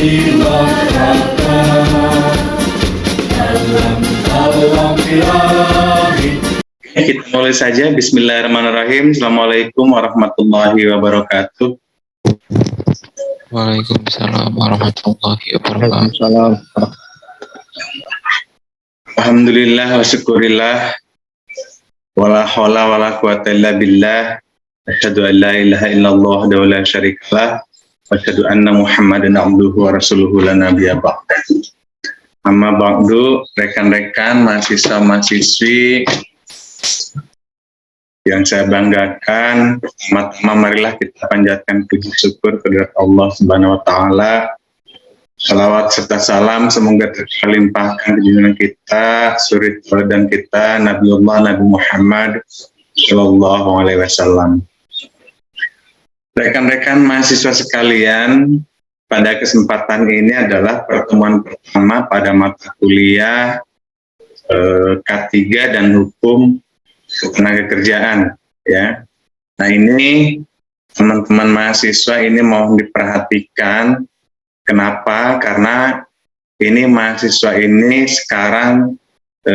Kita mulai saja. Bismillahirrahmanirrahim. Assalamualaikum warahmatullahi wabarakatuh. Waalaikumsalam warahmatullahi wabarakatuh. Alhamdulillah wa syukurillah. Wala hawla wala quwata illa billah. Asyhadu an la ilaha illallah wa la syarikalah. Wa asyhadu anna Muhammadan abduhu wa rasuluhu la nabiyya ba'da. Amma ba'du, rekan-rekan mahasiswa-mahasiswi yang saya banggakan, pertama-tama marilah kita panjatkan puji syukur kepada Allah Subhanahu wa taala. Salawat serta salam semoga terlimpahkan ke junjungan kita, suri teladan kita, Nabiullah Nabi Muhammad sallallahu alaihi wasallam. Rekan-rekan mahasiswa sekalian, pada kesempatan ini adalah pertemuan pertama pada mata kuliah K3 dan Hukum Ketenagakerjaan, ya. Nah, ini teman-teman mahasiswa ini mohon diperhatikan. Kenapa? Karena ini mahasiswa ini sekarang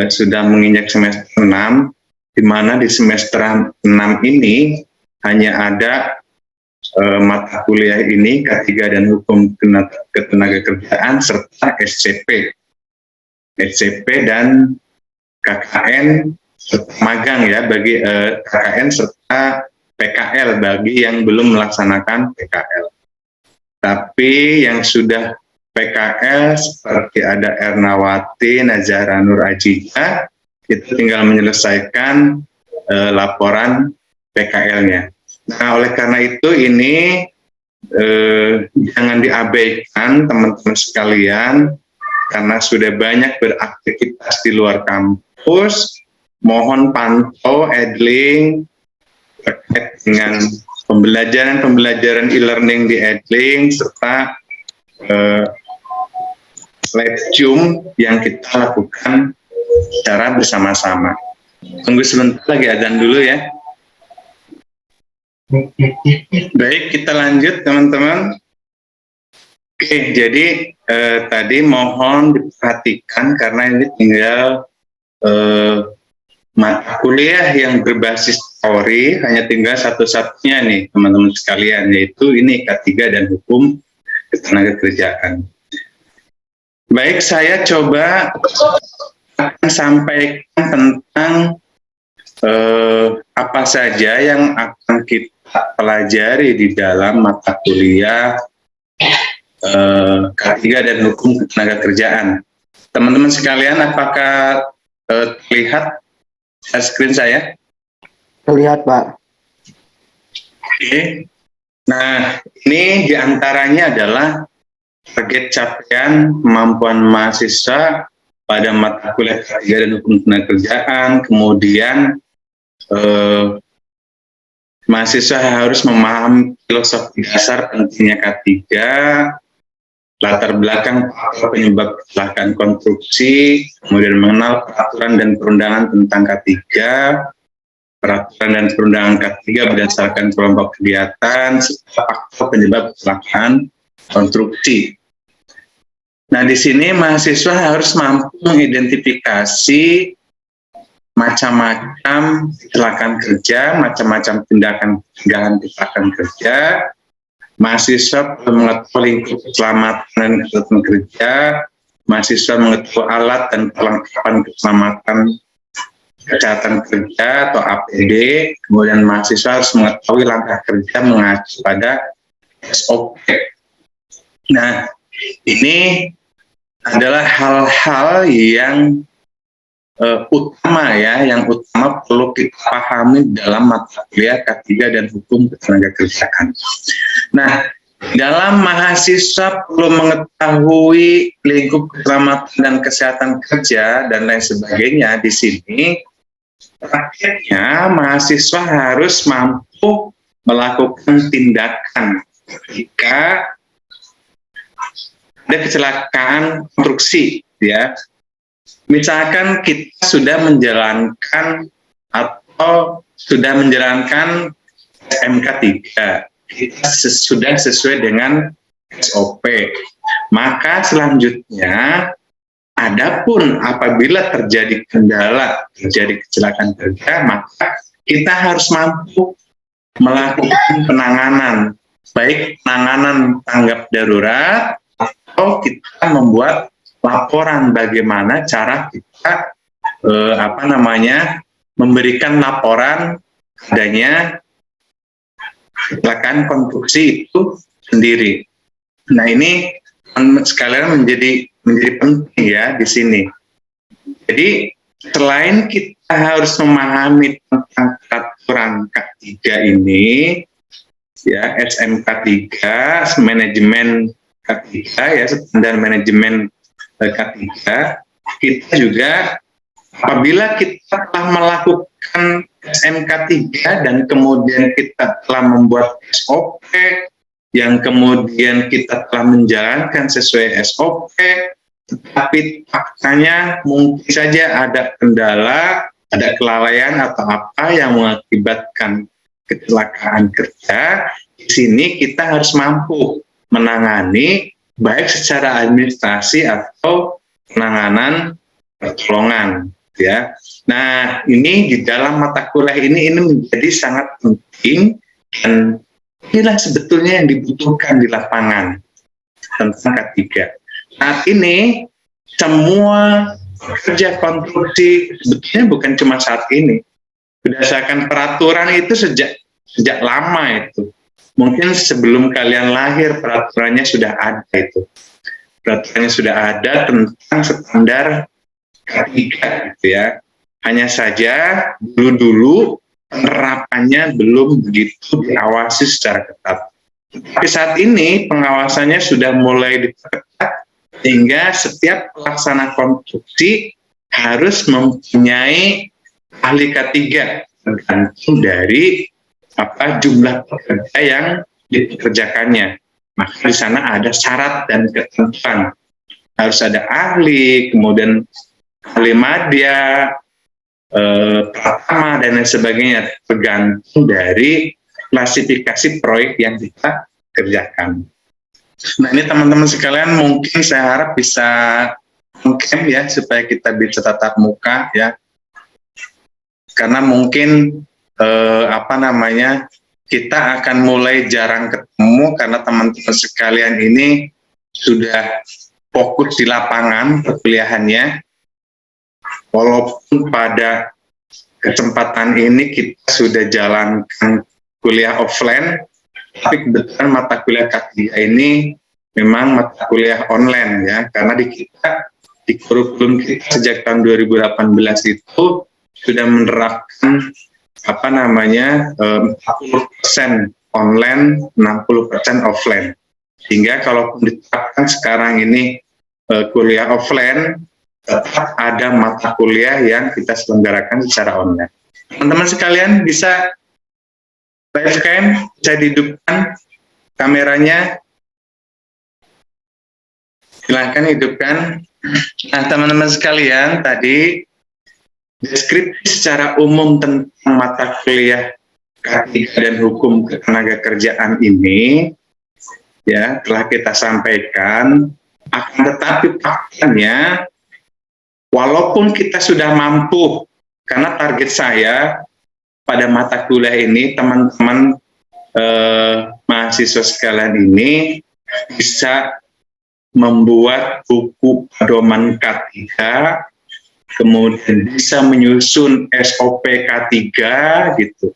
sudah menginjak semester 6, di mana di semester 6 ini hanya ada mata kuliah ini K3 dan Hukum Ketenagakerjaan serta SCP dan KKN serta magang, ya, bagi KKN serta PKL bagi yang belum melaksanakan PKL. Tapi yang sudah PKL seperti ada Ernawati, Nazara Nur Ajija, itu tinggal menyelesaikan laporan PKL-nya. Nah, oleh karena itu ini jangan diabaikan teman-teman sekalian, karena sudah banyak beraktivitas di luar kampus. Mohon pantau Edlink terkait dengan pembelajaran e-learning di Edlink serta live Zoom yang kita lakukan secara bersama-sama. Tunggu sebentar lagi, azan dulu ya. Baik, kita lanjut teman-teman. Oke, jadi tadi mohon diperhatikan karena ini tinggal mata kuliah yang berbasis teori, hanya tinggal satu-satunya nih teman-teman sekalian, yaitu ini K3 dan Hukum Ketenagakerjaan. Baik, saya coba akan sampaikan tentang apa saja yang akan kita pelajari di dalam mata kuliah K3 dan Hukum Ketenagakerjaan. Teman-teman sekalian, apakah terlihat screen saya? Terlihat, Pak. Oke. Nah, ini diantaranya adalah target capaian kemampuan mahasiswa pada mata kuliah K3 dan Hukum Ketenagakerjaan. Kemudian mahasiswa harus memahami filosofi dasar pentingnya K3, latar belakang penyebab kecelakaan konstruksi, kemudian mengenal peraturan dan perundangan tentang K3, peraturan dan perundangan K3 berdasarkan kelompok kegiatan, serta faktor penyebab kecelakaan konstruksi. Nah, di sini mahasiswa harus mampu mengidentifikasi macam-macam kecelakaan kerja, macam-macam tindakan pencegahan kecelakaan kerja. Mahasiswa perlu mengetahui lingkup keselamatan dan kesehatan kerja, mahasiswa mengetahui alat dan perlengkapan keselamatan kesehatan kerja atau APD, kemudian mahasiswa harus mengetahui langkah kerja mengacu pada SOP. Nah, ini adalah hal-hal yang utama, ya, yang utama perlu kita pahami dalam mata kuliah K3 dan Hukum Ketenagakerjaan. Nah, dalam mahasiswa perlu mengetahui lingkup keselamatan dan kesehatan kerja dan lain sebagainya. Di sini prakteknya mahasiswa harus mampu melakukan tindakan ketika ada kecelakaan konstruksi, ya. Misalkan kita sudah menjalankan SMK 3, kita sudah sesuai dengan SOP. Maka selanjutnya, adapun apabila terjadi kendala, terjadi kecelakaan kerja, maka kita harus mampu melakukan penanganan, baik penanganan tanggap darurat atau kita membuat laporan bagaimana cara kita memberikan laporan adanya kecelakaan konstruksi itu sendiri. Nah, ini sekalian menjadi penting ya di sini. Jadi selain kita harus memahami tentang peraturan K3 ini, ya SMK 3, manajemen K3 ya, standar manajemen K3, kita juga apabila kita telah melakukan SMK 3 dan kemudian kita telah membuat SOP, yang kemudian kita telah menjalankan sesuai SOP, tetapi faktanya mungkin saja ada kendala, ada kelalaian atau apa yang mengakibatkan kecelakaan kerja. Di sini kita harus mampu menangani baik secara administrasi atau penanganan pertolongan, ya. Nah, ini di dalam mata kuliah ini menjadi sangat penting, dan inilah sebetulnya yang dibutuhkan di lapangan tentang K3. Saat ini semua kerja konstruksi sebetulnya bukan cuma saat ini, berdasarkan peraturan itu sejak lama itu. Mungkin sebelum kalian lahir peraturannya sudah ada itu. Peraturannya sudah ada tentang standar K3 gitu ya. Hanya saja dulu penerapannya belum begitu diawasi secara ketat. Tapi saat ini pengawasannya sudah mulai diperketat, sehingga setiap pelaksana konstruksi harus mempunyai ahli K3 tergantung dari jumlah pekerja yang dipekerjakannya. Maka di sana ada syarat dan ketentuan. Harus ada ahli, kemudian ahli madya, pratama, dan lain sebagainya, tergantung dari klasifikasi proyek yang kita kerjakan. Nah, ini teman-teman sekalian mungkin saya harap bisa mengcamp ya, supaya kita bisa tatap muka ya, karena mungkin kita akan mulai jarang ketemu karena teman-teman sekalian ini sudah fokus di lapangan perkuliahannya. Walaupun pada kesempatan ini kita sudah jalankan kuliah offline, tapi kebetulan mata kuliah K3 ini memang mata kuliah online ya, karena di kurikulum kita sejak tahun 2018 itu sudah menerapkan 40% online, 60% offline. Sehingga kalau diterapkan sekarang ini kuliah offline, tetap ada mata kuliah yang kita selenggarakan secara online. Teman-teman sekalian bisa live cam, bisa dihidupkan kameranya. Silahkan hidupkan. Nah, teman-teman sekalian, tadi deskripsi secara umum tentang mata kuliah K3 dan hukum ketenagakerjaan ini ya telah kita sampaikan. Akan tetapi faktanya, walaupun kita sudah mampu, karena target saya pada mata kuliah ini, teman-teman mahasiswa sekalian ini bisa membuat buku pedoman K3, kemudian bisa menyusun SOP K3 gitu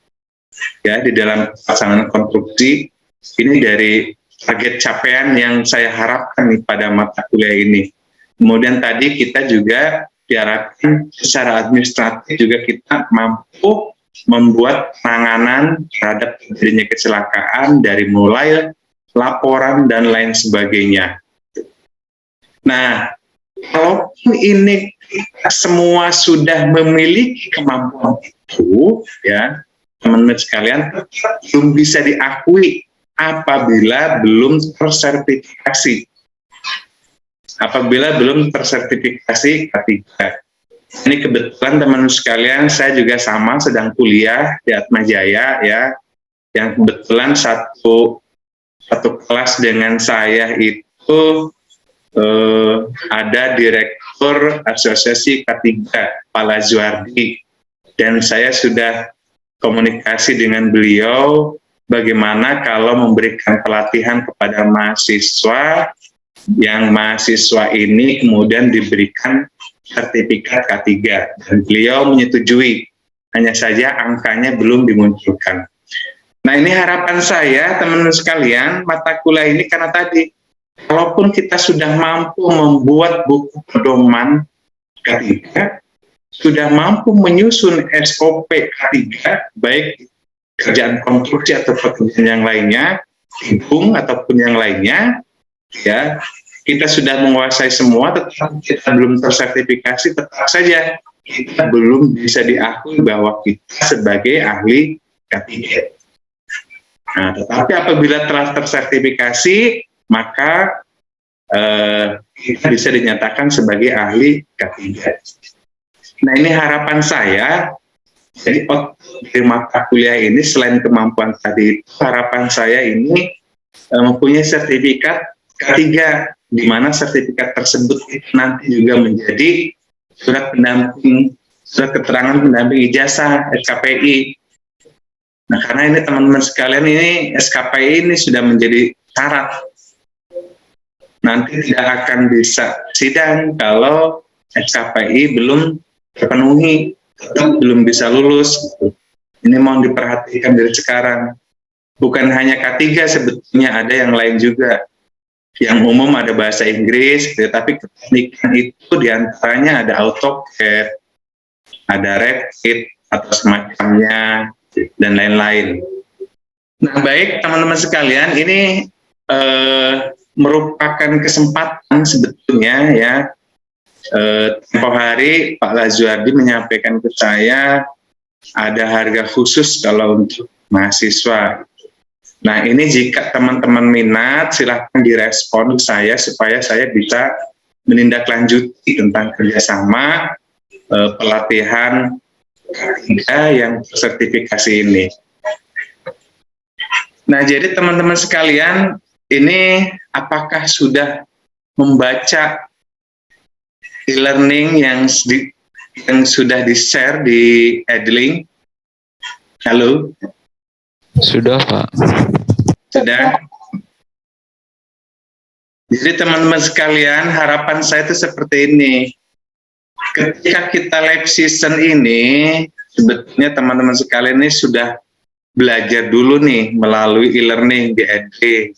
ya di dalam pelaksanaan konstruksi. Ini dari target capaian yang saya harapkan nih pada mata kuliah ini. Kemudian tadi kita juga diharapkan secara administratif juga kita mampu membuat penanganan terhadap terjadinya kecelakaan dari mulai laporan dan lain sebagainya. Nah, walaupun ini kita semua sudah memiliki kemampuan itu, ya teman-teman sekalian, belum bisa diakui apabila belum tersertifikasi. Apabila belum tersertifikasi K3. Ini kebetulan teman-teman sekalian, saya juga sama sedang kuliah di Atmajaya ya, yang kebetulan satu kelas dengan saya itu ada Direktur Asosiasi K3 Pak Lazuardi, dan saya sudah komunikasi dengan beliau bagaimana kalau memberikan pelatihan kepada mahasiswa, yang mahasiswa ini kemudian diberikan sertifikat K3, dan beliau menyetujui, hanya saja angkanya belum dimunculkan. Nah, ini harapan saya teman-teman sekalian, mata kuliah ini karena tadi kalaupun kita sudah mampu membuat buku pedoman K3, sudah mampu menyusun SOP K3, baik kerjaan konstruksi atau pekerjaan yang lainnya, gedung ataupun yang lainnya, ya, kita sudah menguasai semua, tetapi kita belum tersertifikasi, tetap saja kita belum bisa diakui bahwa kita sebagai ahli K3. Nah, tetapi apabila telah tersertifikasi, maka kita bisa dinyatakan sebagai ahli K3. Nah, ini harapan saya. Jadi dari mata kuliah ini selain kemampuan tadi itu, harapan saya ini mempunyai sertifikat K3, di mana sertifikat tersebut nanti juga menjadi surat pendamping, surat keterangan pendamping ijazah SKPI. Nah, karena ini teman-teman sekalian, ini SKPI ini sudah menjadi syarat. Nanti tidak akan bisa sidang kalau SKPI belum terpenuhi, belum bisa lulus. Ini mohon diperhatikan dari sekarang. Bukan hanya K3, sebetulnya ada yang lain juga. Yang umum ada bahasa Inggris, tapi keteknikan itu diantaranya ada AutoCAD, ada Revit atau semacamnya, dan lain-lain. Nah, baik teman-teman sekalian, ini merupakan kesempatan sebetulnya ya. Tempo hari Pak Lazuardi menyampaikan ke saya ada harga khusus kalau untuk mahasiswa. Nah, ini jika teman-teman minat, silahkan direspon saya supaya saya bisa menindaklanjuti tentang kerjasama pelatihan K3 yang sertifikasi ini. Nah, jadi teman-teman sekalian, ini apakah sudah membaca e-learning yang sudah di-share di Edlink? Halo? Sudah, Pak. Sudah? Jadi teman-teman sekalian, harapan saya itu seperti ini. Ketika kita live season ini, sebetulnya teman-teman sekalian ini sudah belajar dulu nih melalui e-learning di Edlink.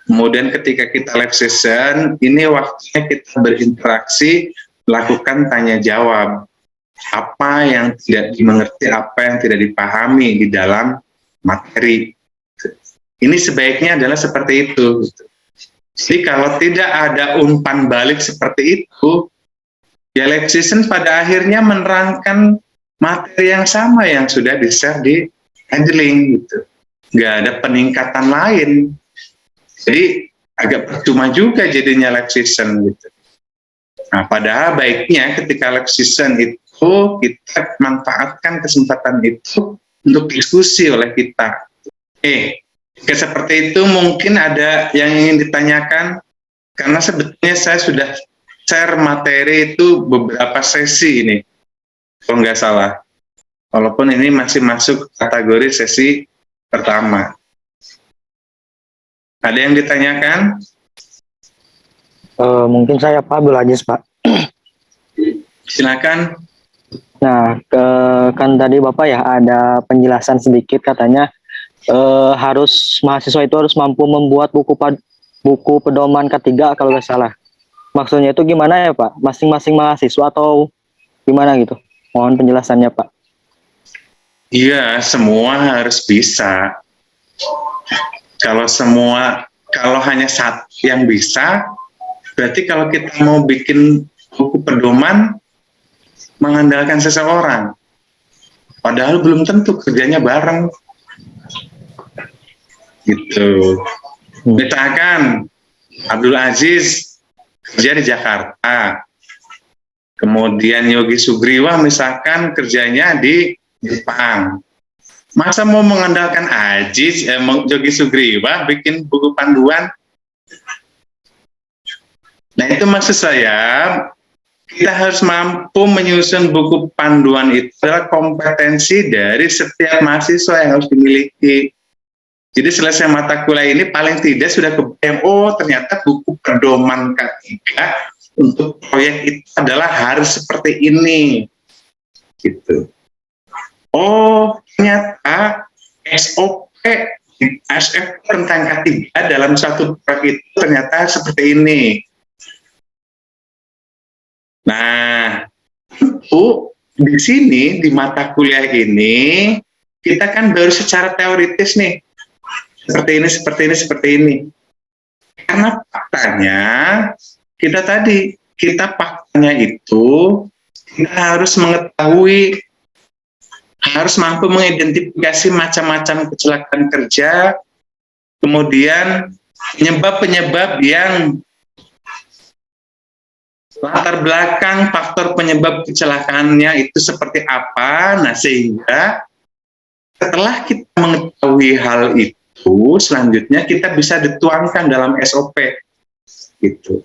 Kemudian ketika kita live session, ini waktunya kita berinteraksi, melakukan tanya jawab. Apa yang tidak dimengerti, apa yang tidak dipahami di dalam materi. Ini sebaiknya adalah seperti itu. Jadi kalau tidak ada umpan balik seperti itu, ya live session pada akhirnya menerangkan materi yang sama yang sudah di-share di Edlink gitu. Nggak ada peningkatan lain. Jadi agak percuma juga jadinya live session gitu. Nah, padahal baiknya ketika live session itu kita manfaatkan kesempatan itu untuk diskusi oleh kita. Jika seperti itu mungkin ada yang ingin ditanyakan, karena sebetulnya saya sudah share materi itu beberapa sesi ini, kalau nggak salah. Walaupun ini masih masuk kategori sesi pertama. Ada yang ditanyakan? Mungkin saya Pak Abdul Aziz, Pak. Silakan. Nah, kan tadi Bapak ya ada penjelasan sedikit katanya harus mahasiswa itu harus mampu membuat buku pedoman K3 kalau nggak salah. Maksudnya itu gimana ya Pak? Masing-masing mahasiswa atau gimana gitu? Mohon penjelasannya Pak. Iya, semua harus bisa. Kalau hanya satu yang bisa, berarti kalau kita mau bikin buku pedoman mengandalkan seseorang, padahal belum tentu kerjanya bareng. Gitu. Misalkan Abdul Aziz kerja di Jakarta, kemudian Yogi Sugriwa misalkan kerjanya di Jepang. Masa mau mengandalkan Aziz, Yogi Sugriwa bikin buku panduan? Nah, itu maksud saya, kita harus mampu menyusun buku panduan. Itu adalah kompetensi dari setiap mahasiswa yang harus dimiliki. Jadi selesai mata kuliah ini paling tidak sudah kebayang, oh ternyata buku pedoman K3 untuk proyek itu adalah harus seperti ini. Gitu. Oh, ternyata SOP SF tentang K3 dalam satu proyek itu ternyata seperti ini. Nah, tentu di sini di mata kuliah ini kita kan baru secara teoritis nih. Seperti ini, seperti ini, seperti ini. Karena faktanya faktanya itu kita harus mengetahui, harus mampu mengidentifikasi macam-macam kecelakaan kerja, kemudian penyebab-penyebab yang latar belakang faktor penyebab kecelakaannya itu seperti apa. Nah, sehingga setelah kita mengetahui hal itu, selanjutnya kita bisa dituangkan dalam SOP. Gitu.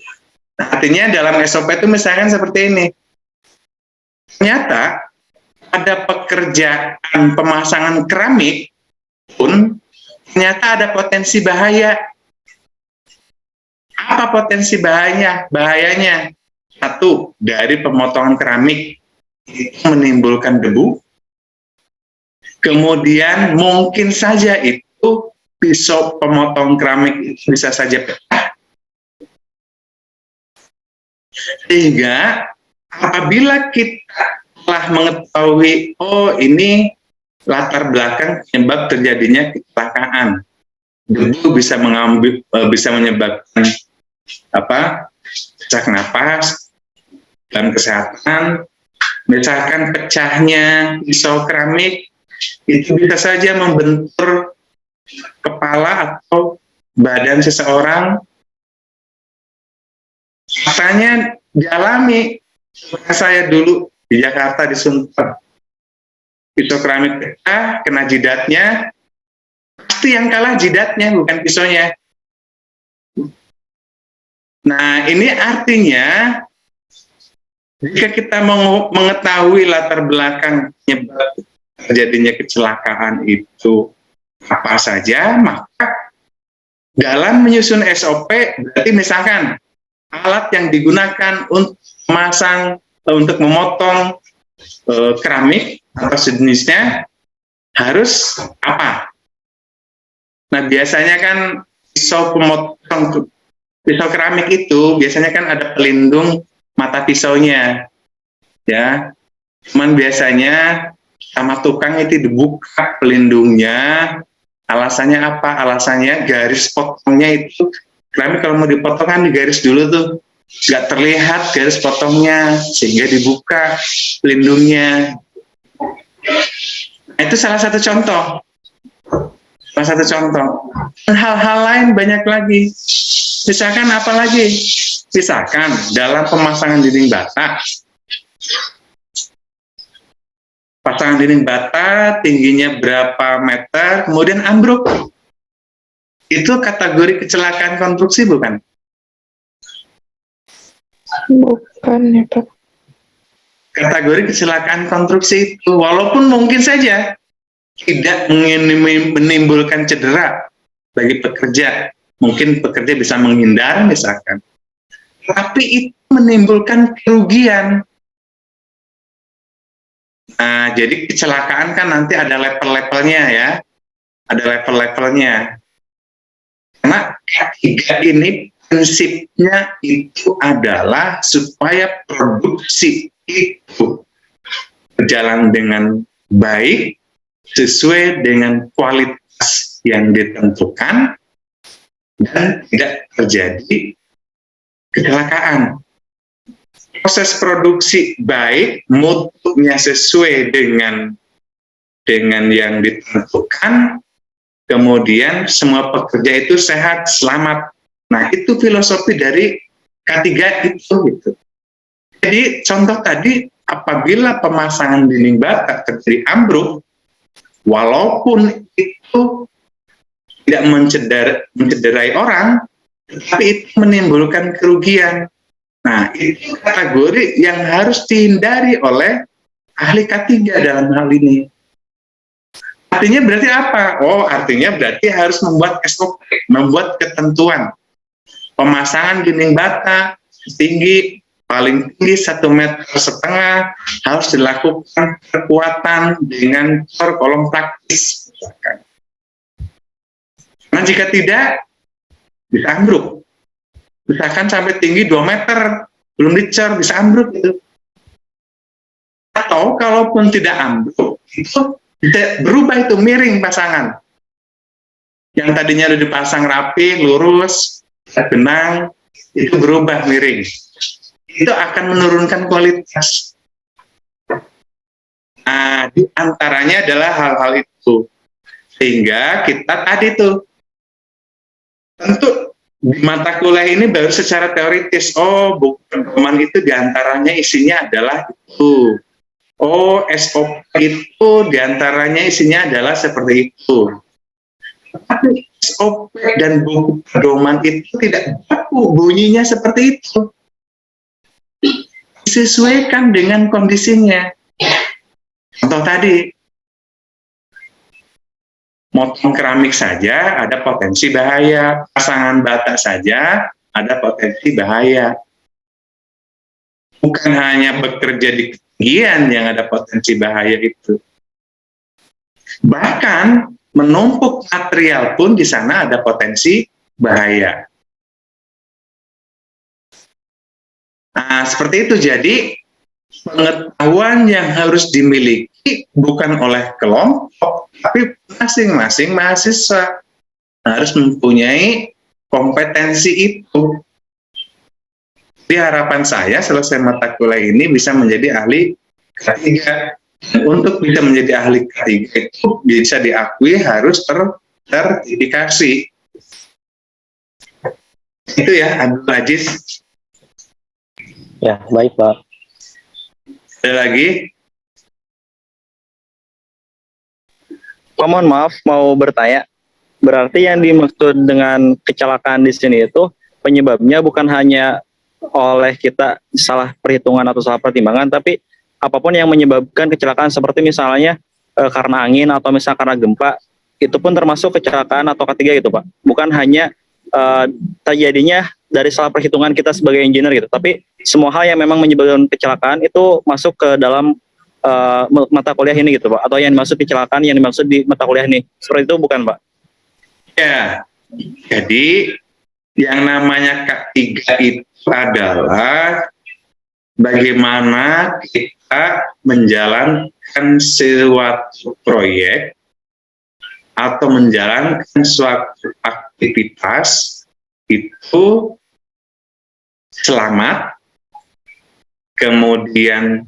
Nah, artinya dalam SOP itu misalkan seperti ini. Ternyata ada pekerjaan pemasangan keramik pun ternyata ada potensi bahaya. Apa potensi bahayanya? Bahayanya, satu, dari pemotongan keramik itu menimbulkan debu. Kemudian mungkin saja itu pisau pemotong keramik itu bisa saja pecah. Sehingga apabila kita telah mengetahui, oh ini latar belakang penyebab terjadinya kecelakaan, debu bisa menyebabkan sesak napas dan kesehatan. Misalkan pecahnya pisau keramik itu bisa saja membentur kepala atau badan seseorang. Faktanya dialami. Saya dulu di Jakarta di Sunter, pisau keramik pecah, kena jidatnya, pasti yang kalah jidatnya bukan pisaunya. Nah, ini artinya jika kita mengetahui latar belakang penyebab terjadinya kecelakaan itu apa saja, maka dalam menyusun SOP berarti misalkan alat yang digunakan untuk memotong keramik atau sejenisnya harus apa? Nah, biasanya kan pisau keramik itu biasanya kan ada pelindung mata pisaunya, ya. Cuman biasanya sama tukang itu dibuka pelindungnya. Alasannya apa? Alasannya garis potongnya itu keramik kalau mau dipotong kan digaris dulu tuh, nggak terlihat garis potongnya, sehingga dibuka pelindungnya. Nah, itu salah satu contoh. Dan hal-hal lain banyak lagi. Misalkan apa lagi? Misalkan dalam pemasangan dinding bata. Pasangan dinding bata tingginya berapa meter, kemudian ambruk. Itu kategori kecelakaan konstruksi bukan? Bukan ya Pak. Kategori kecelakaan konstruksi itu, walaupun mungkin saja tidak menimbulkan cedera bagi pekerja, mungkin pekerja bisa menghindar misalkan, tapi itu menimbulkan kerugian. Nah, jadi kecelakaan kan nanti ada level-levelnya ya, ada level-levelnya. Karena ketiga ini prinsipnya itu adalah supaya produksi itu berjalan dengan baik, sesuai dengan kualitas yang ditentukan, dan tidak terjadi kecelakaan. Proses produksi baik, mutunya sesuai dengan yang ditentukan, kemudian semua pekerja itu sehat, selamat. Nah, itu filosofi dari K3 itu. Gitu. Jadi contoh tadi, apabila pemasangan dinding bata terjadi ambruk, walaupun itu tidak mencederai orang, tapi itu menimbulkan kerugian. Nah, itu kategori yang harus dihindari oleh ahli K3 dalam hal ini. Artinya berarti apa? Oh, artinya berarti harus membuat SOP, membuat ketentuan. Pemasangan dinding bata tinggi, paling tinggi 1,5 meter harus dilakukan kekuatan dengan cor kolom praktis. Karena jika tidak, bisa ambruk. Misalkan sampai tinggi 2 meter, belum dicor, bisa ambruk itu. Atau kalaupun tidak ambruk, itu bisa berubah, itu miring pasangan. Yang tadinya udah dipasang rapi, lurus, benang, itu berubah miring. Itu akan menurunkan kualitas. Nah, di antaranya adalah hal-hal itu. Sehingga kita tadi tuh, tentu di mata kuliah ini baru secara teoritis. Oh, buku pedoman itu diantaranya isinya adalah itu. Oh, SOP itu diantaranya isinya adalah seperti itu. Tapi SOP dan buku pedoman itu tidak baku bunyinya seperti itu. Disesuaikan dengan kondisinya. Contoh tadi, motong keramik saja ada potensi bahaya, pasangan bata saja ada potensi bahaya. Bukan hanya bekerja di ketinggian yang ada potensi bahaya itu. Bahkan menumpuk material pun di sana ada potensi bahaya. Nah, seperti itu. Jadi pengetahuan yang harus dimiliki bukan oleh kelompok, tapi masing-masing mahasiswa harus mempunyai kompetensi itu. Jadi harapan saya selesai mata kuliah ini bisa menjadi ahli K3. Untuk bisa menjadi ahli K3 itu bisa diakui harus tersertifikasi. Itu ya, Abdul Aziz. Ya, baik Pak. Ada lagi? Pak, mohon maaf, mau bertanya. Berarti yang dimaksud dengan kecelakaan di sini itu penyebabnya bukan hanya oleh kita salah perhitungan atau salah pertimbangan, tapi apapun yang menyebabkan kecelakaan seperti misalnya karena angin atau misalnya karena gempa, itu pun termasuk kecelakaan atau K3 gitu Pak. Bukan hanya terjadinya dari salah perhitungan kita sebagai engineer gitu, tapi semua hal yang memang menyebabkan kecelakaan itu masuk ke dalam mata kuliah ini gitu Pak, atau yang dimaksud kecelakaan yang dimaksud di mata kuliah ini, seperti itu bukan Pak? Ya, jadi yang namanya K3 itu adalah bagaimana kita menjalankan suatu proyek atau menjalankan suatu aktivitas itu selamat, kemudian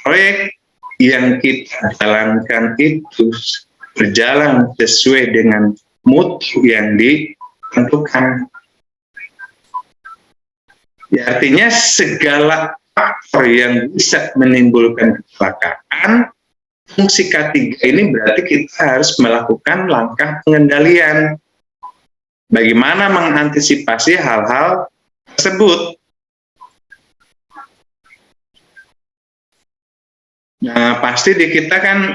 proyek yang kita jalankan itu berjalan sesuai dengan mutu yang ditentukan. Ya, artinya segala faktor yang bisa menimbulkan kecelakaan, fungsi K3 ini berarti kita harus melakukan langkah pengendalian. Bagaimana mengantisipasi hal-hal tersebut. Nah, pasti di kita kan,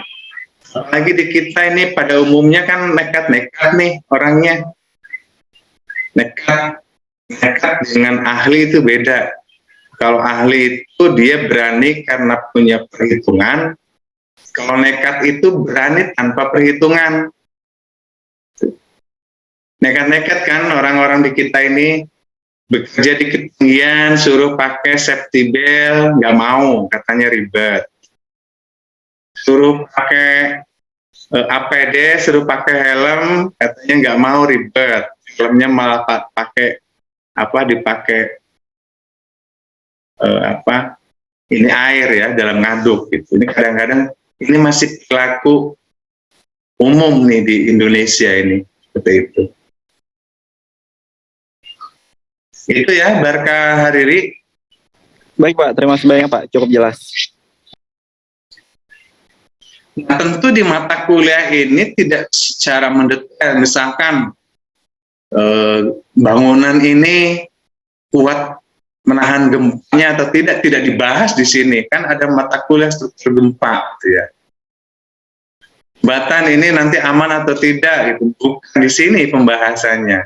apalagi di kita ini pada umumnya kan nekat-nekat nih orangnya. Nekat dengan ahli itu beda. Kalau ahli itu dia berani karena punya perhitungan. Kalau nekat itu berani tanpa perhitungan. Nekat-nekat kan orang-orang di kita ini bekerja di ketinggian, suruh pakai safety belt, nggak mau, katanya ribet. Suruh pakai APD, suruh pakai helm, katanya nggak mau, ribet. Helmnya malah pakai dipakai ini air ya dalam ngaduk gitu. Ini kadang-kadang ini masih perilaku umum nih di Indonesia ini, seperti itu. Itu ya, Barka Hariri. Baik Pak, terima kasih banyak Pak, cukup jelas. Nah, tentu di mata kuliah ini tidak secara mendetail, misalkan bangunan ini kuat menahan gempanya atau tidak dibahas di sini. Kan ada mata kuliah struktur gempa gitu ya. Batan ini nanti aman atau tidak gitu. Bukan di sini pembahasannya.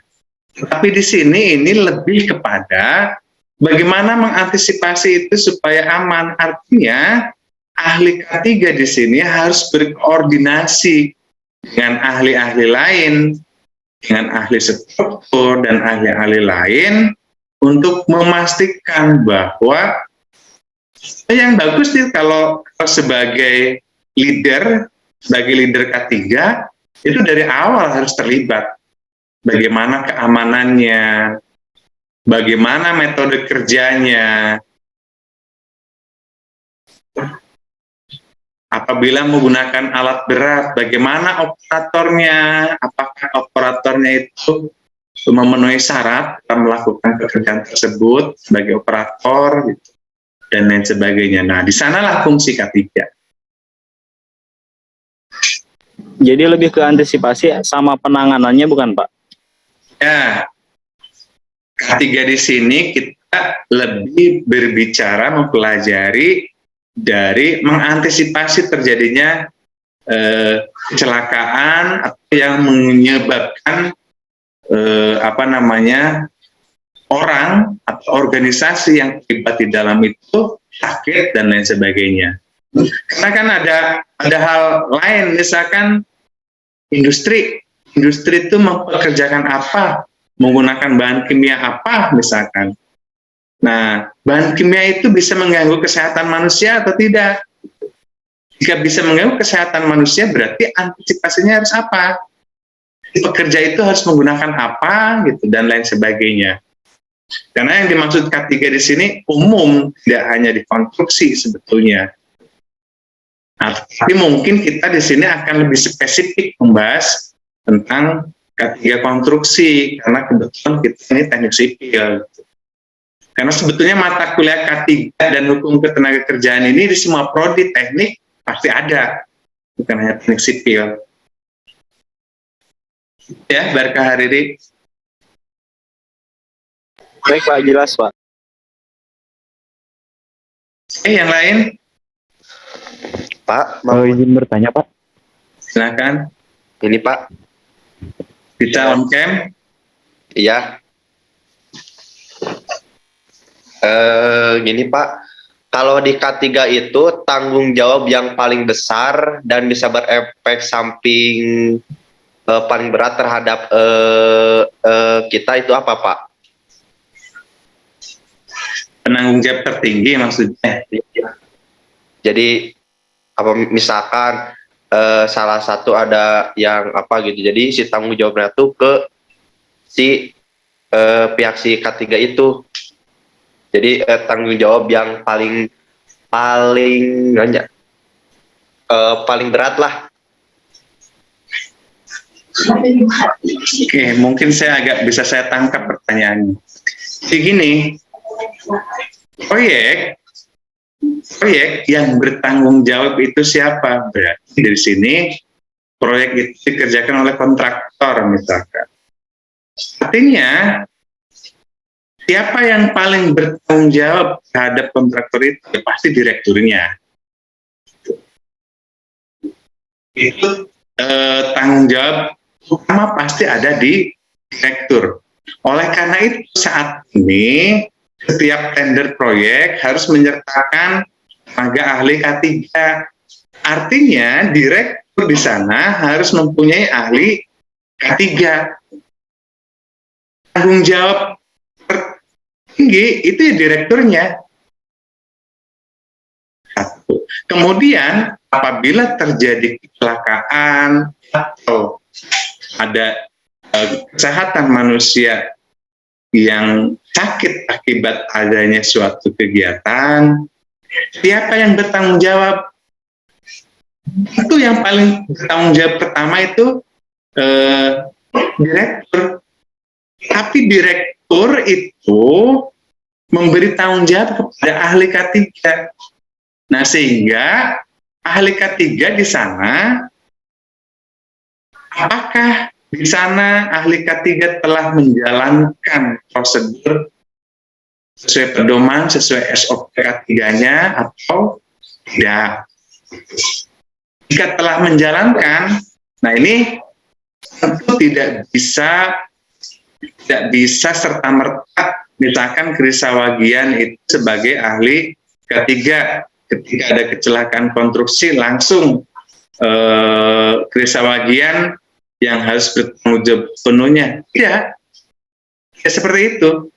Tapi di sini ini lebih kepada bagaimana mengantisipasi itu supaya aman. Artinya ahli K3 di sini harus berkoordinasi dengan ahli-ahli lain, dengan ahli struktur dan ahli-ahli lain untuk memastikan bahwa yang bagus sih kalau sebagai leader K3 itu dari awal harus terlibat. Bagaimana keamanannya, bagaimana metode kerjanya, apabila menggunakan alat berat, bagaimana operatornya, apakah operatornya itu memenuhi syarat dalam melakukan pekerjaan tersebut sebagai operator, gitu, dan lain sebagainya. Nah, di sanalah fungsi K3. Jadi lebih ke antisipasi sama penanganannya, bukan Pak? Ya, K3 di sini kita lebih berbicara, mempelajari dari mengantisipasi terjadinya kecelakaan atau yang menyebabkan orang atau organisasi yang terlibat di dalam itu sakit dan lain sebagainya. Karena kan ada hal lain, misalkan industri itu mempekerjakan apa, menggunakan bahan kimia apa misalkan. Nah, bahan kimia itu bisa mengganggu kesehatan manusia atau tidak? Jika bisa mengganggu kesehatan manusia, berarti antisipasinya harus apa? Pekerja itu harus menggunakan apa, gitu, dan lain sebagainya. Karena yang dimaksud K3 di sini umum, tidak hanya di konstruksi sebetulnya. Nah, tapi mungkin kita di sini akan lebih spesifik membahas tentang K3 konstruksi, karena kebetulan kita ini teknik sipil. Karena sebetulnya mata kuliah K3 dan hukum ketenagakerjaan ini di semua prodi teknik pasti ada, bukan hanya teknik sipil. Ya, Barkah Hariri. Baik Pak, jelas Pak. Yang lain? Pak, Mau izin bertanya Pak? Silakan. ini Pak, Kita on cam. iya. Gini Pak, kalau di K3 itu tanggung jawab yang paling besar dan bisa berefek samping paling berat terhadap kita itu apa Pak? Penanggung jawab tertinggi maksudnya. Jadi apa misalkan salah satu ada yang apa gitu, jadi si tanggung jawabnya tuh ke si pihak si K3 itu. Jadi tanggung jawab yang paling berat lah. Oke, mungkin saya bisa tangkap pertanyaannya. Jadi gini, proyek yang bertanggung jawab itu siapa? Berarti dari sini proyek itu dikerjakan oleh kontraktor misalkan. Artinya siapa yang paling bertanggung jawab terhadap kontraktor itu? Ya, pasti direkturnya. Itu tanggung jawab utama pasti ada di direktur. Oleh karena itu saat ini setiap tender proyek harus menyertakan tenaga ahli K3. Artinya direktur di sana harus mempunyai ahli K3. Tanggung jawab tertinggi itu ya direkturnya. Satu. Kemudian apabila terjadi kecelakaan atau ada kesehatan manusia yang sakit akibat adanya suatu kegiatan, siapa yang bertanggung jawab? Itu yang paling bertanggung jawab pertama itu direktur. Tapi direktur itu memberi tanggung jawab kepada ahli K3. Nah, sehingga ahli K3 di sana, apakah di sana ahli K3 telah menjalankan prosedur sesuai pedoman, sesuai SOP K3-nya atau tidak. Jika telah menjalankan, nah ini tentu tidak bisa serta-merta misalkan Krisawagian itu sebagai ahli ketiga ketika ada kecelakaan konstruksi langsung Krisawagian yang harus bertanggung jawab penuhnya. Tidak, ya seperti itu.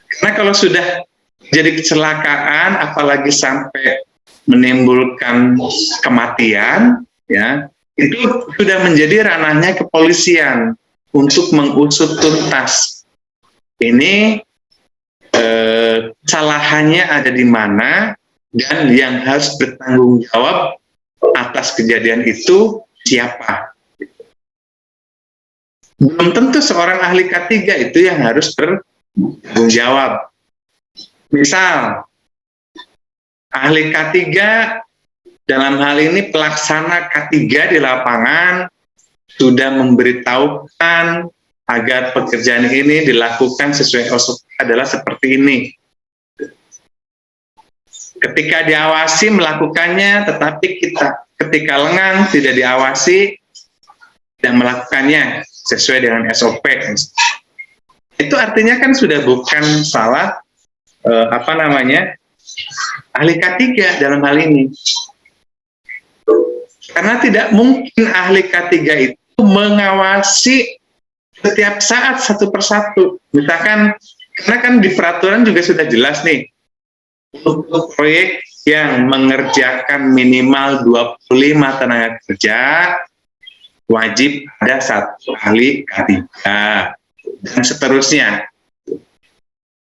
Karena kalau sudah jadi kecelakaan, apalagi sampai menimbulkan kematian, ya itu sudah menjadi ranahnya kepolisian untuk mengusut tuntas. Ini kesalahannya ada di mana dan yang harus bertanggung jawab atas kejadian itu siapa. Belum tentu seorang ahli K3 itu yang harus bertanggung jawab. Misal, ahli K3 dalam hal ini pelaksana K3 di lapangan sudah memberitahukan agar pekerjaan ini dilakukan sesuai SOP adalah seperti ini. Ketika diawasi melakukannya, tetapi ketika lengang tidak diawasi dan melakukannya sesuai dengan SOP. Itu artinya kan sudah bukan salah ahli K3 dalam hal ini. Karena tidak mungkin ahli K3 itu mengawasi setiap saat satu persatu. Misalkan, karena kan di peraturan juga sudah jelas nih, untuk proyek yang mengerjakan minimal 25 tenaga kerja, wajib ada satu ahli K3, dan seterusnya.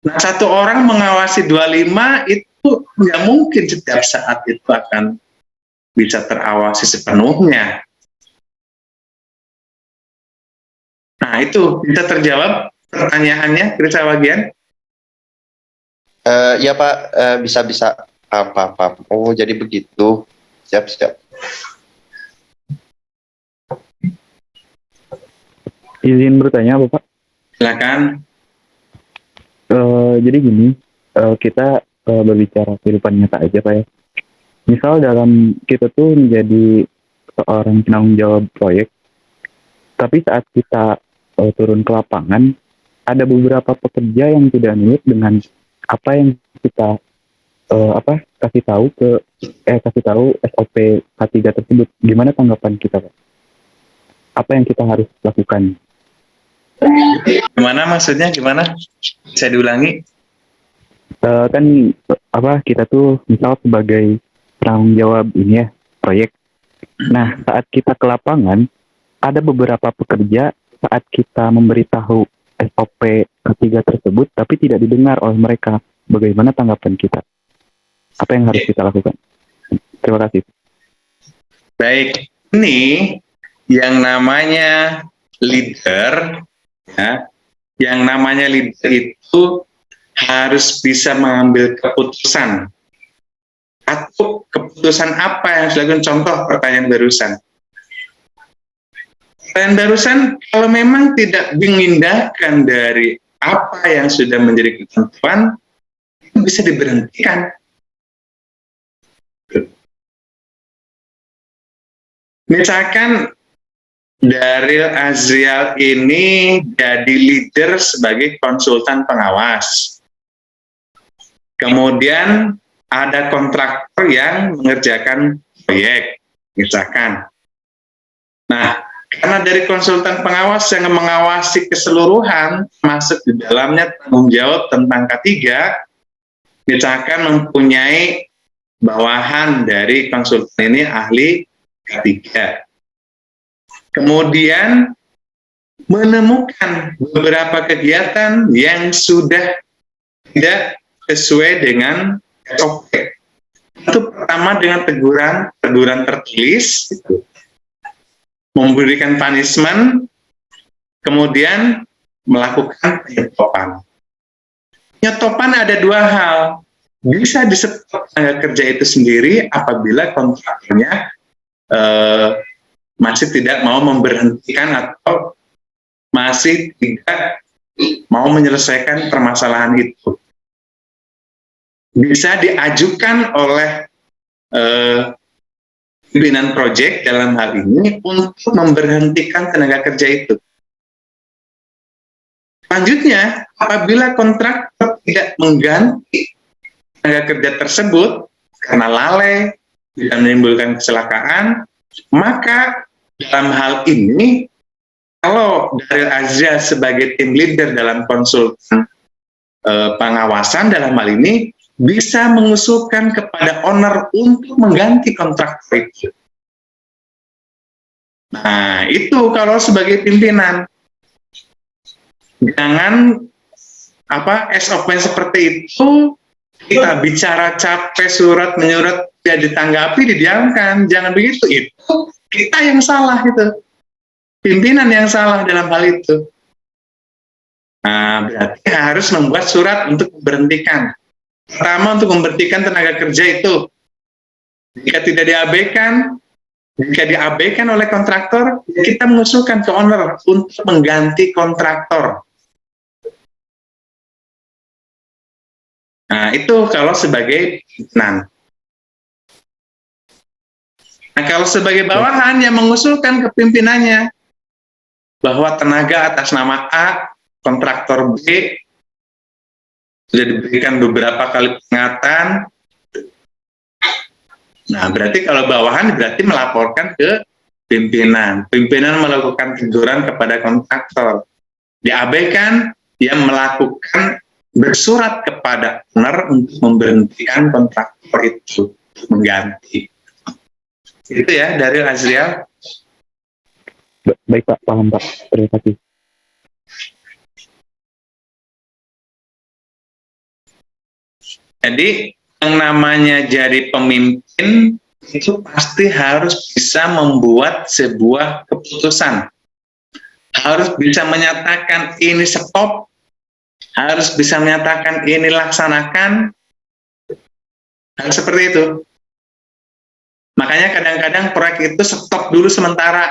Nah, satu orang mengawasi 25 itu nggak mungkin setiap saat itu akan bisa terawasi sepenuhnya. Nah, itu bisa terjawab pertanyaannya, Krisawagian? Ya Pak, bisa-bisa apa-apa. Oh, jadi begitu. Siap-siap. Izin bertanya Bapak. Silakan. Jadi gini, kita berbicara kehidupan nyata aja Pak ya. Misal dalam kita tuh menjadi seorang penanggung jawab proyek, tapi saat kita turun ke lapangan, ada beberapa pekerja yang tidak nurut dengan apa yang kita kasih tahu SOP K3 tersebut. Gimana tanggapan kita Pak? Apa yang kita harus lakukan? Gimana maksudnya? Gimana? Bisa diulangi? Kita tuh misal sebagai penanggung jawab ini ya proyek. Nah, saat kita ke lapangan, ada beberapa pekerja saat kita memberitahu SOP K3 tersebut, tapi tidak didengar oleh mereka. Bagaimana tanggapan kita? Apa yang harus kita lakukan? Terima kasih. Baik, ini yang namanya leader, ya, yang namanya leader itu harus bisa mengambil keputusan. Atau keputusan apa yang harus dilakukan? Contoh pertanyaan barusan. Pertanyaan barusan, kalau memang tidak mengindahkan dari apa yang sudah menjadi ketentuan, itu bisa diberhentikan. Misalkan Daryl Azriel ini jadi leader sebagai konsultan pengawas. Kemudian ada kontraktor yang mengerjakan proyek, misalkan. Nah, karena dari konsultan pengawas yang mengawasi keseluruhan, masuk di dalamnya tanggung jawab tentang K3, misalkan mempunyai bawahan dari konsultan ini ahli K3. Kemudian menemukan beberapa kegiatan yang sudah tidak sesuai dengan SOP. Itu pertama dengan teguran tertulis, memberikan punishment, kemudian melakukan penyetopan. Penyetopan ada dua hal. Bisa disetop tenaga kerja itu sendiri apabila kontraktornya masih tidak mau memberhentikan atau masih tidak mau menyelesaikan permasalahan itu. Bisa diajukan oleh pimpinan proyek dalam hal ini untuk memberhentikan tenaga kerja itu. Selanjutnya, apabila kontraktor tidak mengganti tenaga kerja tersebut karena lalai, tidak menimbulkan kecelakaan, maka dalam hal ini, kalau Daryl Azria sebagai tim leader dalam konsultan pengawasan dalam hal ini, bisa mengusulkan kepada owner untuk mengganti kontraktor itu. Nah, itu kalau sebagai pimpinan. Jangan SOP seperti itu, kita bicara capek, surat menyurat tidak ditanggapi, didiamkan. Jangan begitu, itu kita yang salah itu. Pimpinan yang salah dalam hal itu. Nah, berarti harus membuat surat untuk memberhentikan. Pertama, untuk memberhentikan tenaga kerja itu. Jika tidak diabaikan, jika diabaikan oleh kontraktor, kita mengusulkan ke owner untuk mengganti kontraktor. Nah, itu kalau sebagai pimpinan. Nah, kalau sebagai bawahan yang mengusulkan ke pimpinannya bahwa tenaga atas nama A, kontraktor B, sudah diberikan beberapa kali peringatan. Nah, berarti kalau bawahan berarti melaporkan ke pimpinan. Pimpinan melakukan teguran kepada kontraktor. Diabaikan, dia melakukan bersurat kepada owner untuk memberhentikan kontraktor itu, mengganti. Itu ya dari Azriel. Baik Pak, paham Pak. Terima kasih. Jadi yang namanya jadi pemimpin itu pasti harus bisa membuat sebuah keputusan. Harus bisa menyatakan ini stop, harus bisa menyatakan ini laksanakan, harus seperti itu. Makanya kadang-kadang proyek itu stop dulu sementara.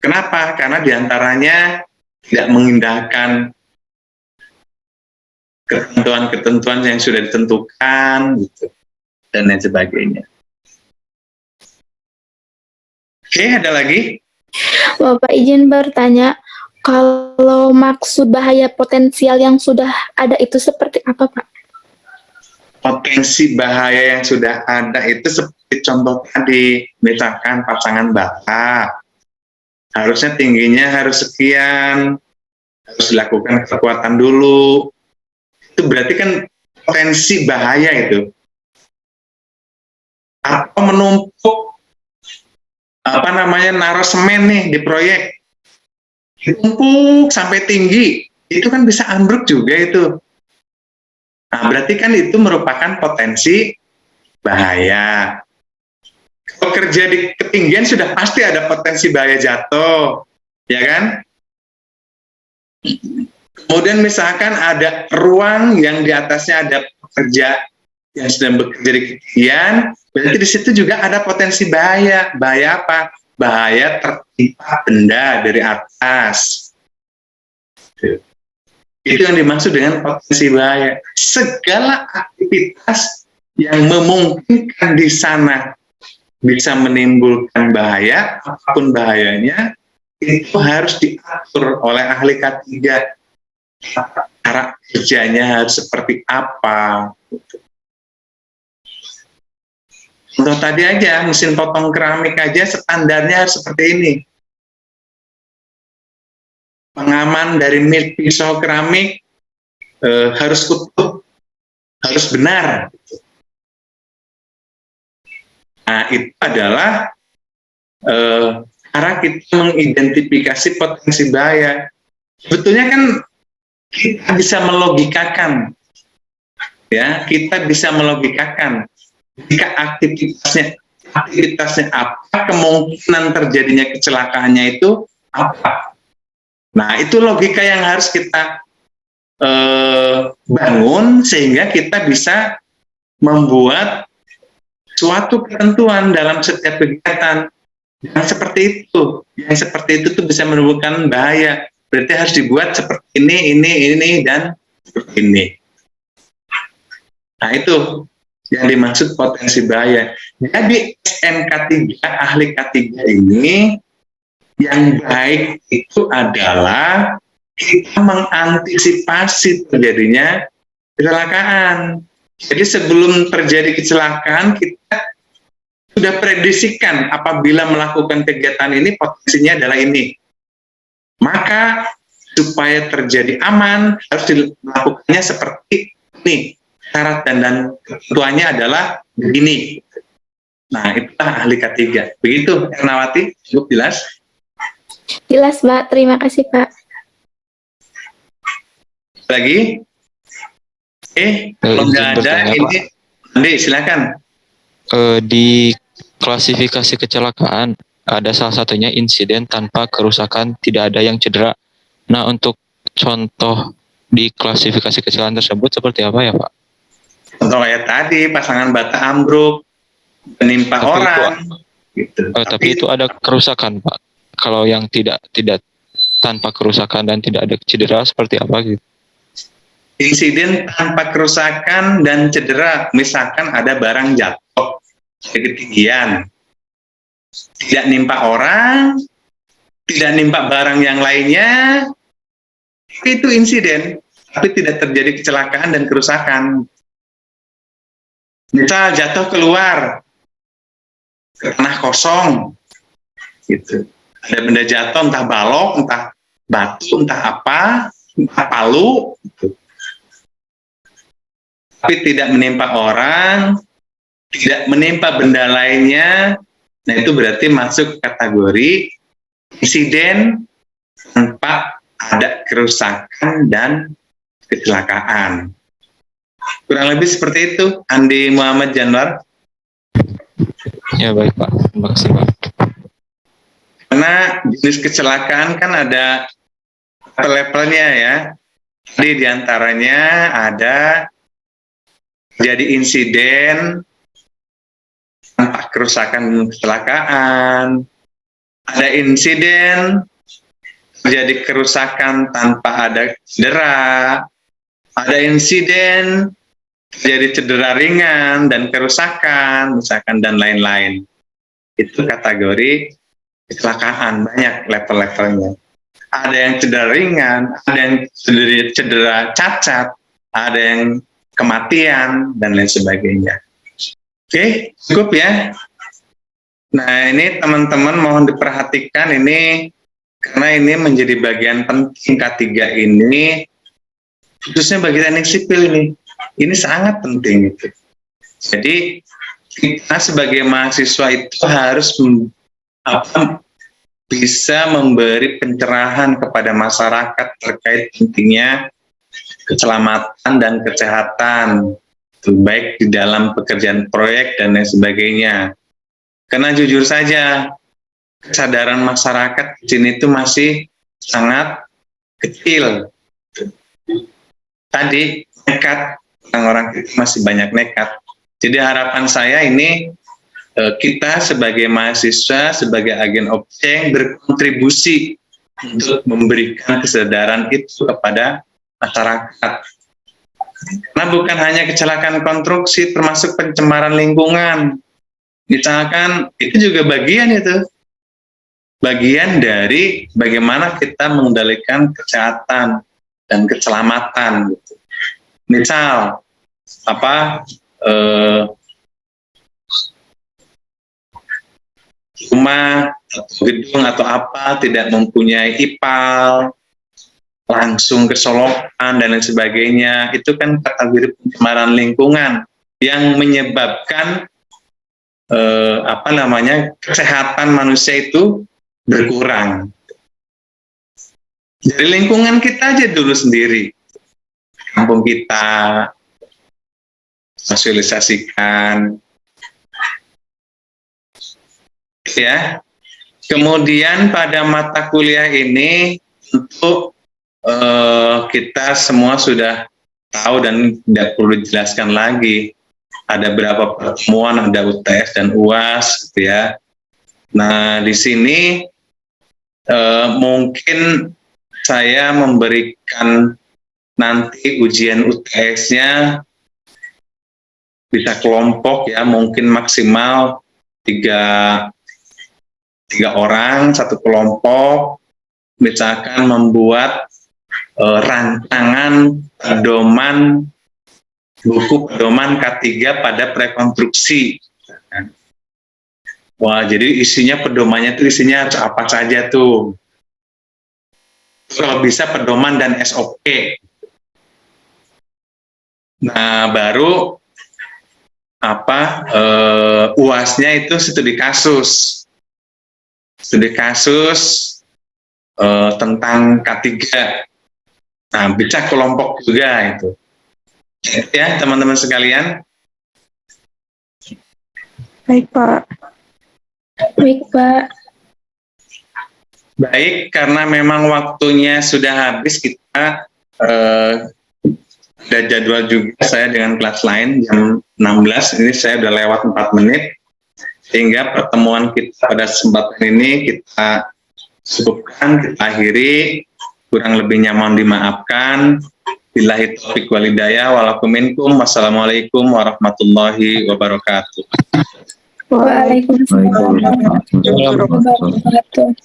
Kenapa? Karena diantaranya tidak mengindahkan ketentuan-ketentuan yang sudah ditentukan, gitu, dan lain sebagainya. Oke, ada lagi? Bapak izin bertanya, kalau maksud bahaya potensial yang sudah ada itu seperti apa, Pak? Potensi bahaya yang sudah ada itu seperti contoh tadi, misalkan pasangan bata, harusnya tingginya harus sekian, harus dilakukan kekuatan dulu. Itu berarti kan potensi bahaya itu. Atau menumpuk naruh semen nih di proyek, ditumpuk sampai tinggi, itu kan bisa ambruk juga itu. Nah, berarti kan itu merupakan potensi bahaya. Kalau kerja di ketinggian sudah pasti ada potensi bahaya jatuh, ya kan? Kemudian misalkan ada ruang yang di atasnya ada pekerja yang sedang bekerja di ketinggian, berarti di situ juga ada potensi bahaya. Bahaya apa? Bahaya tertimpa benda dari atas. Itu yang dimaksud dengan potensi bahaya. Segala aktivitas yang memungkinkan di sana bisa menimbulkan bahaya, apapun bahayanya, itu harus diatur oleh ahli K3. Cara kerjanya harus seperti apa. Untuk tadi aja, mesin potong keramik aja standarnya harus seperti ini. Pengaman dari pisau keramik harus utuh, harus benar. Nah, itu adalah cara kita mengidentifikasi potensi bahaya. Sebetulnya kan kita bisa melogikakan, ya, kita bisa melogikakan jika aktivitasnya apa, kemungkinan terjadinya kecelakaannya itu apa. Nah, itu logika yang harus kita bangun sehingga kita bisa membuat suatu ketentuan dalam setiap kegiatan yang seperti itu tuh bisa menimbulkan bahaya. berarti harus dibuat seperti ini, dan seperti ini. Nah, itu yang dimaksud potensi bahaya. Jadi SMK 3, ahli K3 ini, yang baik itu adalah kita mengantisipasi terjadinya kecelakaan. Jadi sebelum terjadi kecelakaan, kita sudah prediksikan apabila melakukan kegiatan ini potensinya adalah ini. Maka supaya terjadi aman harus dilakukannya seperti ini. Syarat dan ketentuannya adalah begini. Nah, itulah ahli K3. Begitu, Ernawati, cukup jelas? Jelas, Pak. Terima kasih, Pak. Lagi? Kalau nggak ada, ini Andi, silakan. Di klasifikasi kecelakaan ada salah satunya insiden tanpa kerusakan, tidak ada yang cedera. Nah, untuk contoh di klasifikasi kecelakaan tersebut seperti apa ya, Pak? Contoh kayak tadi, pasangan bata ambruk, menimpa Tapi orang. Gitu. Tapi itu ada kerusakan, Pak. Kalau yang tidak tanpa kerusakan dan tidak ada cedera seperti apa gitu? Insiden tanpa kerusakan dan cedera, misalkan ada barang jatuh dari ketinggian, tidak nimpa orang, tidak nimpa barang yang lainnya, itu insiden, tapi tidak terjadi kecelakaan dan kerusakan. Misal jatuh keluar ke tanah kosong, gitu. Ada benda jatuh, entah balok, entah batu, entah apa, entah palu, gitu. Tapi tidak menimpa orang, tidak menimpa benda lainnya, nah itu berarti masuk kategori insiden tanpa ada kerusakan dan kecelakaan. Kurang lebih seperti itu, Andi Muhammad Januar. Ya baik, Pak. Terima kasih, Pak. Karena jenis kecelakaan kan ada level-levelnya ya. Jadi diantaranya ada jadi insiden tanpa kerusakan kecelakaan, ada insiden terjadi kerusakan tanpa ada cedera, ada insiden terjadi cedera ringan dan kerusakan, misalkan dan lain-lain. Itu kategori kecelakaan, banyak level-levelnya. Ada yang cedera ringan, ada yang cedera cacat, ada yang kematian, dan lain sebagainya. Oke, cukup ya. Nah, ini teman-teman mohon diperhatikan ini, karena ini menjadi bagian penting K3 ini, khususnya bagi teknik sipil ini. Ini sangat penting itu. Jadi, kita sebagai mahasiswa itu harus bisa memberi pencerahan kepada masyarakat terkait pentingnya keselamatan dan kesehatan, baik di dalam pekerjaan proyek dan lain sebagainya. Karena jujur saja, kesadaran masyarakat di sini itu masih sangat kecil. Tadi nekat, orang-orang kita masih banyak nekat. Jadi harapan saya ini kita sebagai mahasiswa, sebagai agen objek berkontribusi untuk memberikan kesadaran itu kepada masyarakat. Karena bukan hanya kecelakaan konstruksi, termasuk pencemaran lingkungan. Misalkan itu juga bagian dari bagaimana kita mengendalikan kesehatan dan keselamatan. Misal rumah, gedung atau apa tidak mempunyai IPAL, langsung kesolokan dan lain sebagainya, itu kan kategori pencemaran lingkungan yang menyebabkan kesehatan manusia itu berkurang. Dari lingkungan kita aja dulu sendiri, kampung kita sosialisasikan, ya. Kemudian pada mata kuliah ini tentu kita semua sudah tahu dan tidak perlu dijelaskan lagi. Ada berapa pertemuan, ada UTS dan UAS, gitu ya. Nah, di sini mungkin saya memberikan nanti ujian UTS-nya bisa kelompok ya, mungkin maksimal tiga orang satu kelompok, misalkan membuat rancangan pedoman buku pedoman K3 pada prekonstruksi. Wah, jadi isinya pedomannya itu isinya harus apa saja tuh. Kalau bisa pedoman dan SOP. Nah, baru UAS-nya itu studi kasus. Studi kasus tentang K3. Nah, bisa kelompok juga itu. Ya, teman-teman sekalian. Baik, Pak. Baik, Pak. Baik, karena memang waktunya sudah habis, kita ada jadwal juga saya dengan kelas lain jam 16, ini saya udah lewat 4 menit, sehingga pertemuan kita pada kesempatan ini kita cukupkan, kita akhiri, kurang lebihnya mohon dimaafkan. Billahi taufiq wal hidayah, walakuminkum, wassalamualaikum warahmatullahi wabarakatuh. Waalaikumsalam warahmatullahi wabarakatuh.